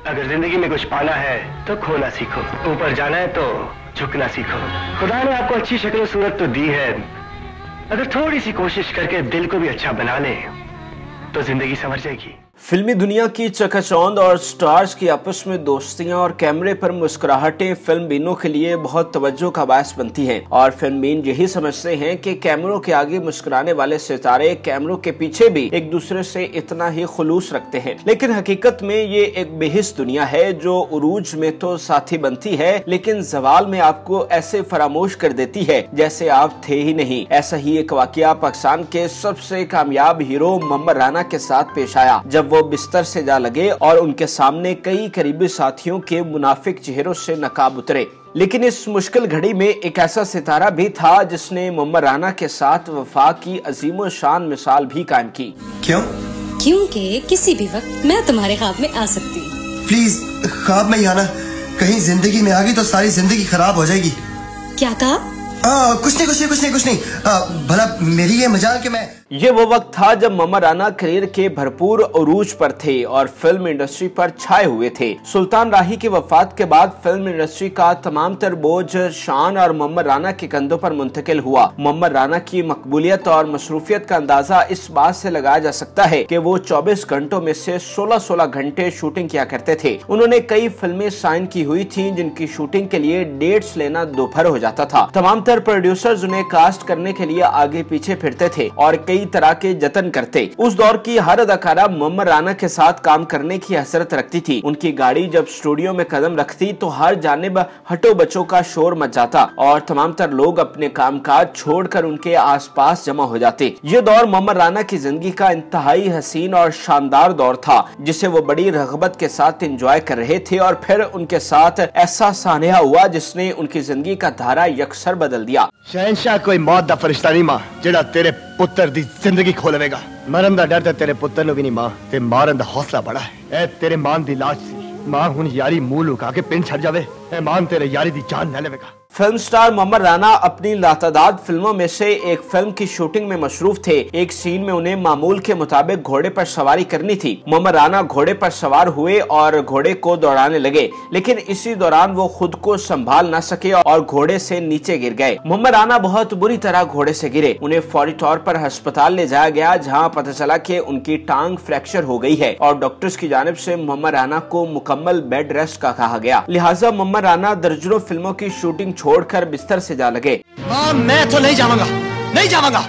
अगर जिंदगी में कुछ पाना है तो खोना सीखो, ऊपर जाना है तो झुकना सीखो। खुदा ने आपको अच्छी शक्ल सूरत तो दी है, अगर थोड़ी सी कोशिश करके दिल को भी अच्छा बना ले तो जिंदगी संवर जाएगी। फिल्मी दुनिया की चकाचौंध और स्टार्स की आपस में दोस्तियां और कैमरे पर मुस्कुराहटें फिल्म बीनों के लिए बहुत तवज्जो का बायस बनती हैं और फिल्म बीन यही समझते हैं कि कैमरों के आगे मुस्कुराने वाले सितारे कैमरों के पीछे भी एक दूसरे से इतना ही खुलूस रखते हैं। लेकिन हकीकत में ये एक बेहिस दुनिया है जो उरूज में तो साथी बनती है लेकिन जवाल में आपको ऐसे फरामोश कर देती है जैसे आप थे ही नहीं। ऐसा ही एक वाकया पाकिस्तान के सबसे कामयाब हीरो मोहम्मद राना के साथ पेश आया जब वो बिस्तर से जा लगे और उनके सामने कई करीबी साथियों के मुनाफिक चेहरों से नकाब उतरे। लेकिन इस मुश्किल घड़ी में एक ऐसा सितारा भी था जिसने मोहम्मद राना के साथ वफा की अजीम शान मिसाल भी कायम की। क्यों? क्योंकि किसी भी वक्त मैं तुम्हारे ख्वाब में आ सकती हूँ। प्लीज ख्वाब में ही आना, कहीं जिंदगी में आ गई तो सारी जिंदगी खराब हो जाएगी। क्या कहा? कुछ नहीं। भला मेरी ये मजाल कि मैं ये वो वक्त था जब मोहम्मद राना करियर के भरपूर उरूज पर थे और फिल्म इंडस्ट्री पर छाए हुए थे। सुल्तान राही की वफात के बाद फिल्म इंडस्ट्री का तमाम तर बोझ शान और मोहम्मद राना के कंधों पर मुंतकिल हुआ। मोहम्मद राना की मकबूलियत और मसरूफियत का अंदाजा इस बात से लगाया जा सकता है कि वो 24 घंटों में से 16 घंटे शूटिंग किया करते थे। उन्होंने कई फिल्में साइन की हुई थी जिनकी शूटिंग के लिए डेट्स लेना दोपहर हो जाता था। तमाम तर प्रोड्यूसर्स उन्हें कास्ट करने के लिए आगे पीछे फिरते थे और कई तरह के जतन करते। उस दौर की हर अदाकारा मोहम्मद राना के साथ काम करने की हसरत रखती थी। उनकी गाड़ी जब स्टूडियो में कदम रखती तो हर जानिब हटो बचो का शोर मच जाता और तमाम तर लोग अपने कामकाज छोड़कर उनके आसपास जमा हो जाते। ये दौर मोहम्मद राना की जिंदगी का इंतहाई हसीन और शानदार दौर था जिसे वो बड़ी रगबत के साथ एंजॉय कर रहे थे और फिर उनके साथ ऐसा सानिया हुआ जिसने उनकी जिंदगी का धारा यकसर बदल दिया। शहनशाह कोई मौत दा फरिश्ता नहीं मां जेड़ा तेरे पुत्र दी जिंदगी खोलवेगा। मरन दा डर ते तेरे पुत्र नु भी नहीं मां, ते मारन दा हौसला बड़ा है। ए तेरे मान दी लाश सी मां हुन यारी मुंह लुका के पिंड छड़ जावे, ए मान तेरे यारी दी जान न लेवेगा। फिल्म स्टार मोहम्मद राना अपनी लातादाद फिल्मों में से एक फिल्म की शूटिंग में मशरूफ थे। एक सीन में उन्हें मामूल के मुताबिक घोड़े पर सवारी करनी थी। मोहम्मद राना घोड़े पर सवार हुए और घोड़े को दौड़ाने लगे लेकिन इसी दौरान वो खुद को संभाल न सके और घोड़े से नीचे गिर गए। मोहम्मद राना बहुत बुरी तरह घोड़े से गिरे। उन्हें फौरी तौर पर अस्पताल ले जाया गया जहाँ पता चला कि उनकी टांग फ्रैक्चर हो गई है और डॉक्टर्स की जानिब से मोहम्मद राना को मुकम्मल बेड रेस्ट का कहा गया। लिहाजा मोहम्मद राना दर्जनों फिल्मों की शूटिंग छोड़कर बिस्तर से जा लगे। मैं तो नहीं जावांगा।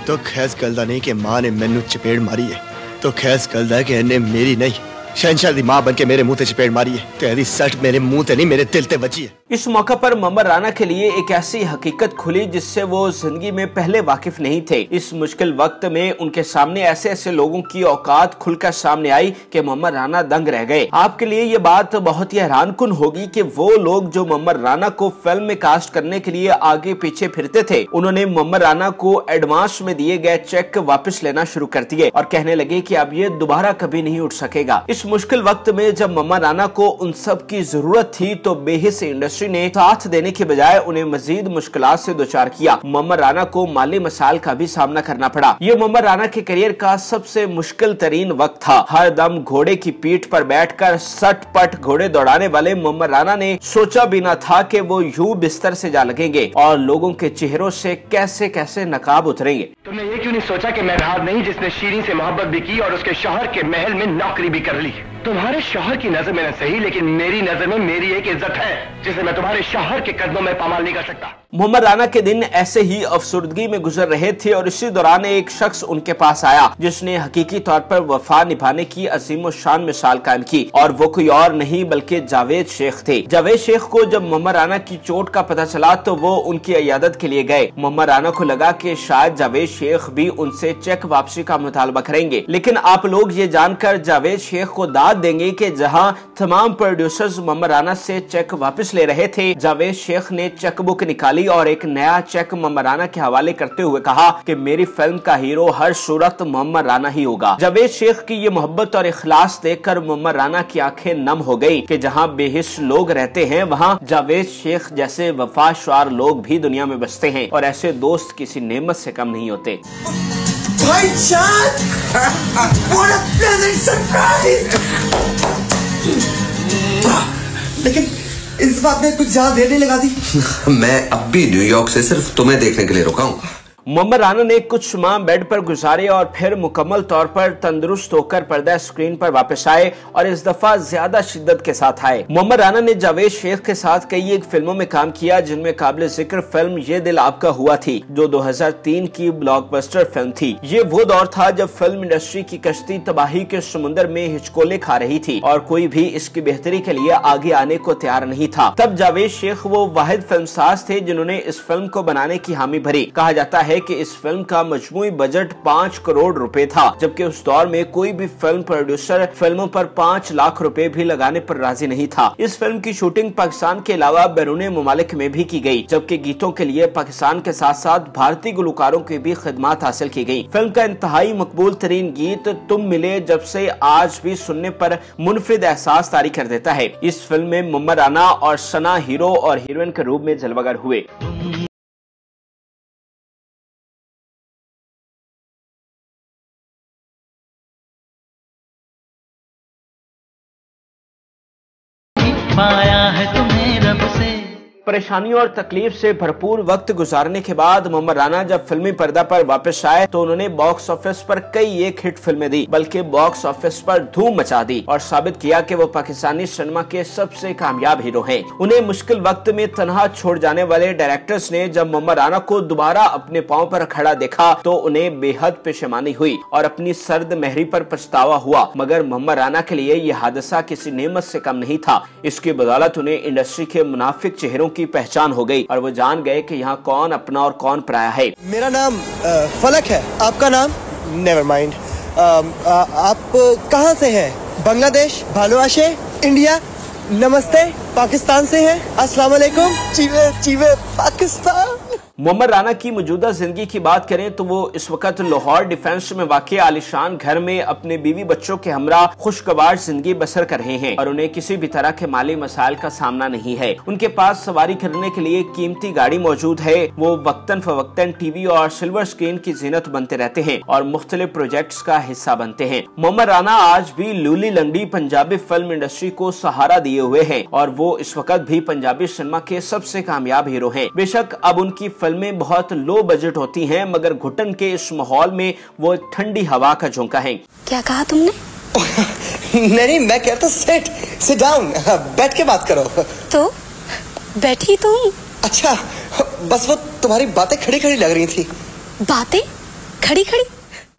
तो खैस गलदा नहीं कि मां ने मैनू चपेड़ मारी है, तो खैस गलदा कि इन्हें मेरी नहीं शहनशाह दी मां बन के मेरे मुंह ते चपेड़ मारी है। तेरी सट मेरे मुंह ते नहीं मेरे दिल ते बची है। इस मौका पर मोहम्मद राना के लिए एक ऐसी हकीकत खुली जिससे वो जिंदगी में पहले वाकिफ नहीं थे। इस मुश्किल वक्त में उनके सामने ऐसे ऐसे लोगों की औकात खुलकर सामने आई कि मोहम्मद राना दंग रह गए। आपके लिए ये बात बहुत ही हैरानकुन होगी कि वो लोग जो मोहम्मद राना को फिल्म में कास्ट करने के लिए आगे पीछे फिरते थे उन्होंने मोहम्मद राना को एडवांस में दिए गए चेक वापस लेना शुरू कर दिए और कहने लगे कि अब ये दोबारा कभी नहीं उठ सकेगा। इस मुश्किल वक्त में जब मोहम्मद राना को उन सब की जरूरत थी तो बेहिस इंडस्ट्री ने साथ देने के बजाय उन्हें मजीद मुश्किलात से दोचार किया। मोहम्मद राना को माली मसाइल का भी सामना करना पड़ा। ये मोहम्मद राना के करियर का सबसे मुश्किल तरीन वक्त था। हर दम घोड़े की पीठ पर बैठकर सट पट घोड़े दौड़ाने वाले मोहम्मद राना ने सोचा भी न था कि वो यूं बिस्तर से जा लगेंगे और लोगों के चेहरों से कैसे कैसे नकाब उतरेंगे। तुमने ये क्यों नहीं सोचा कि मैं राहत नहीं जिसने शीरीन से मोहब्बत भी की और उसके शौहर के महल में नौकरी भी कर ली। तुम्हारे शौहर की नजर में न सही लेकिन मेरी नजर में मेरी एक इज्जत है जिसे मैं तुम्हारे शौहर के कदमों में पामाल नहीं कर सकता। मोहम्मद राना के दिन ऐसे ही अफसुर्दगी में गुजर रहे थे और इसी दौरान एक शख्स उनके पास आया जिसने हकीकी तौर पर वफा निभाने की अजीम शान मिसाल कायम की और वो कोई और नहीं बल्कि जावेद शेख थे। जावेद शेख को जब मोहम्मद राना की चोट का पता चला तो वो उनकी इयादत के लिए गए। मोहम्मद राना को लगा कि शायद जावेद शेख भी उनसे चेक वापसी का मुतालबा करेंगे लेकिन आप लोग ये जानकर जावेद शेख को दाद देंगे कि जहां तमाम प्रोड्यूसर्स मोहम्मद राना से चेक वापस ले रहे थे जावेद शेख ने चेकबुक निकाली और एक नया चेक मोहम्मद राना के हवाले करते हुए कहा कि मेरी फिल्म का हीरो हर सूरत मोहम्मद राना ही होगा। जावेद शेख की ये मोहब्बत और इखलास देखकर मोहम्मद राना की आंखें नम हो गई कि जहां बेहिस लोग रहते हैं वहां जावेद शेख जैसे वफादार लोग भी दुनिया में बसते हैं और ऐसे दोस्त किसी नेमत से कम नहीं होते। भाईजान, what a pleasant surprise! लेकिन इस बात में कुछ ज्यादा देर नहीं लगा दी। मैं अब भी न्यूयॉर्क से सिर्फ तुम्हें देखने के लिए रुका हूँ। मोहम्मद राना ने कुछ माह बेड पर गुजारे और फिर मुकम्मल तौर पर तंदुरुस्त होकर पर्दा स्क्रीन पर वापस आए और इस दफा ज्यादा शिद्दत के साथ आए। मोहम्मद राना ने जावेद शेख के साथ कई एक फिल्मों में काम किया, जिनमें काबिल जिक्र फिल्म ये दिल आपका हुआ थी, जो 2003 की ब्लॉकबस्टर फिल्म थी। ये वो दौर था जब फिल्म इंडस्ट्री की कश्ती तबाही के समुद्र में हिचकोले खा रही थी और कोई भी इसकी बेहतरी के लिए आगे आने को तैयार नहीं था। तब जावेद शेख वो वाहिद फिल्मसाज थे जिन्होंने इस फिल्म को बनाने की हामी भरी। कहा जाता है कि इस फिल्म का मजमूई बजट 5 करोड़ रुपए था, जबकि उस दौर में कोई भी फिल्म प्रोड्यूसर फिल्मों पर 5 लाख रुपए भी लगाने पर राजी नहीं था। इस फिल्म की शूटिंग पाकिस्तान के अलावा बैरूनी ममालिक में भी की गई, जबकि गीतों के लिए पाकिस्तान के साथ साथ भारतीय गुलकारों की भी खिदमत हासिल की गई। फिल्म का इंतहाई मकबूल तरीन गीत तुम मिले जब से आज भी सुनने पर मुनफरिद एहसास तारी कर देता है। इस फिल्म में मोहम्मद राना और सना हीरो और हीरोइन के रूप में जलवागर हुए। पाया है तुम्हें रब से। परेशानियों और तकलीफ से भरपूर वक्त गुजारने के बाद मोहम्मद राना जब फिल्मी पर्दा पर वापस आए तो उन्होंने बॉक्स ऑफिस पर कई एक हिट फिल्में दी, बल्कि बॉक्स ऑफिस पर धूम मचा दी और साबित किया कि वो पाकिस्तानी सिनेमा के सबसे कामयाब हीरो हैं। उन्हें मुश्किल वक्त में तनहा छोड़ जाने वाले डायरेक्टर्स ने जब मोहम्मद राना को दोबारा अपने पांव पर खड़ा देखा तो उन्हें बेहद पेशेमानी हुई और अपनी सर्द मेहरी पर पछतावा हुआ। मगर मोहम्मद राना के लिए यह हादसा किसी नेमत से कम नहीं था। इसकी बदौलत उन्हें इंडस्ट्री के मुनाफिक चेहरों की पहचान हो गई और वो जान गए कि यहाँ कौन अपना और कौन पराया है। मेरा नाम फलक है, आपका नाम? Never mind. आप कहाँ से हैं? बांग्लादेश, भानुआशे, इंडिया, नमस्ते, पाकिस्तान से हैं, अस्सलाम वालेकुम, चीवे चीवे पाकिस्तान। मोहम्मद राना की मौजूदा जिंदगी की बात करें तो वो इस वक्त लाहौर डिफेंस में वाक़ आलिशान घर में अपने बीवी बच्चों के हमरा खुशगवार जिंदगी बसर कर रहे हैं और उन्हें किसी भी तरह के माली मसाइल का सामना नहीं है। उनके पास सवारी करने के लिए कीमती गाड़ी मौजूद है। वो वक्तन फवक्तन टीवी और सिल्वर स्क्रीन की जीनत बनते रहते हैं और मुख्तलिफ प्रोजेक्ट्स का हिस्सा बनते हैं। मोहम्मद राना आज भी लूली लंगड़ी पंजाबी फिल्म इंडस्ट्री को सहारा दिए हुए हैं और वो इस वक्त भी पंजाबी सिनेमा के सबसे कामयाब हीरो हैं। बेशक अब उनकी फिल्में बहुत लो बजट होती हैं, मगर घुटन के इस माहौल में वो एक ठंडी हवा का झोंका है। क्या कहा तुमने? नहीं, मैं कहता सिट डाउन, बैठ के बात करो। तो बैठी तुम? अच्छा, बस वो तुम्हारी बातें खड़ी खड़ी लग रही थी। बातें खड़ी खड़ी?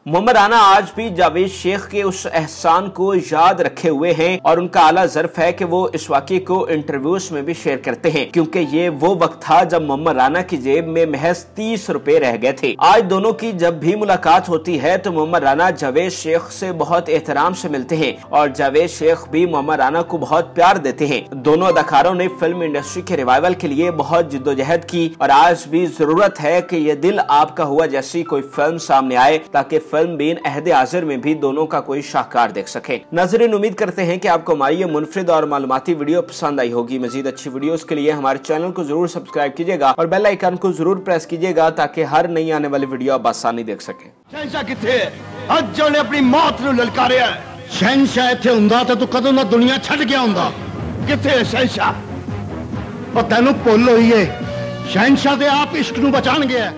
मोहम्मद राना आज भी जावेद शेख के उस एहसान को याद रखे हुए हैं और उनका आला ज़र्फ है कि वो इस वाक़े को इंटरव्यूज में भी शेयर करते हैं, क्योंकि ये वो वक्त था जब मोहम्मद राना की जेब में महज 30 रुपए रह गए थे। आज दोनों की जब भी मुलाकात होती है तो मोहम्मद राना जावेद शेख से बहुत एहतराम से मिलते हैं और जावेद शेख भी मोहम्मद राना को बहुत प्यार देते हैं। दोनों अदाकारों ने फिल्म इंडस्ट्री के रिवाइवल के लिए बहुत जिद्दोजहद की और आज भी जरूरत है कि ये दिल आपका हुआ जैसी कोई फिल्म सामने आए ताकि फिल्म बेन अहद हाजिर में भी दोनों का कोई शाहकार देख सके। नाज़रीन, उम्मीद करते हैं कि आपको हमारी ये मुनफरिद और मालूमाती वीडियो पसंद आई होगी। मजीद अच्छी वीडियोस के लिए हमारे चैनल को जरूर सब्सक्राइब कीजिएगा और बेल आइकन को जरूर प्रेस कीजिएगा ताकि हर नई आने वाली वीडियो आप आसानी देख सके। शहंशाह किथे है? अज जो ने अपनी मौत नूं ललकारिया है। शहनशाह इत्थे हुंदा ते तू कदों दा दुनिया छड्ड गया हुंदा। किथे है शहंशाह? ਉਹ ਤੈਨੂੰ ਭੁੱਲ ਹੋਈ ਏ शहनशाह दे आप इश्क नूं बचाण गया।